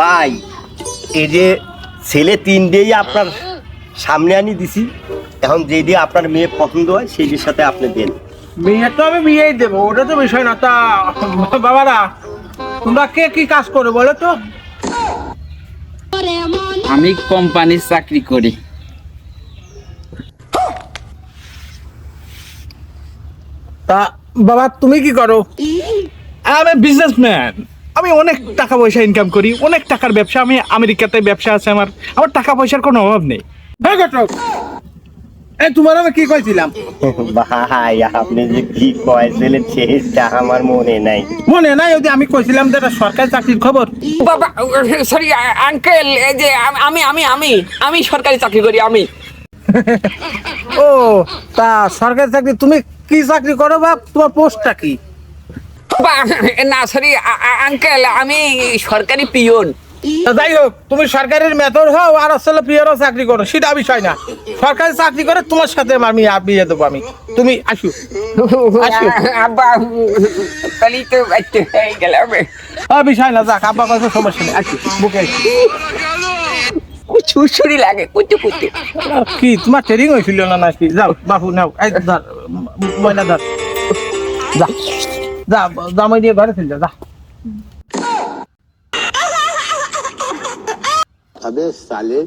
ভাই এই যে ছেলে তিনটেই আপনার সামনে আনি দিছি, এখন যে দিয়ে আপনার মেয়ে পছন্দ হয় সেইটির সাথে আপনি দেন। মেয়ে তো আমি বিয়েই দেবো, ওটা তো বিষয় না। তা বাবারা তোমরা কে কি কাজ করো বলো তো? আমি কোম্পানির চাকরি করি। তা বাবা তুমি কি করো? আমি বিজনেসম্যান। আমি অনেক টাকা পয়সা ইনকাম করি, অনেক টাকার ব্যবসা। আমি আমেরিকাতে ব্যবসা আছে আমার। আমার টাকা পয়সার কোনো অভাব নেই। হ্যাঁ ঘটক, এই তোমার আমি কি কইছিলাম? ভাই আপনি যে কি কয়েছিলেন সেটা আমার মনে নাই। মনে নাই? ওই যে আমি কইছিলাম যে এটা সরকারি চাকরির খবর। বাবা সরি আঙ্কেল, এই যে আমি আমি আমি আমি সরকারি চাকরি করি আমি। ও তা সরকারি চাকরি, তুমি কি চাকরি করো বাপ? তোমার পোস্টটা কি? না সরি আঙ্কেল, আমি সরকারি পিয়ন। তা যাই হোক, তুমি সরকারের মেথর হও আর আসলে পিয়ারও চাকরি করো, সেটা বিষয় না। সরকারি চাকরি করে তোমার সাথে আমি বিয়ে দেবো আমি। তুমি আসো আসো। আব্বা তাহলে তো বাচ্চা হয়ে গেলাম। বিষয় না, যাক আব্বা কত সমস্যা নেই, আসো বুকে আসো। কুচু ছুরি লাগে কুচু কুচু। কি তোমার ট্রেনিং হয়েছিল না নাকি? যাও বাবু নাও, এই ধর ময়না ধর, যা যা জামাই দিয়ে ঘরে ফেল যা। আবে সালে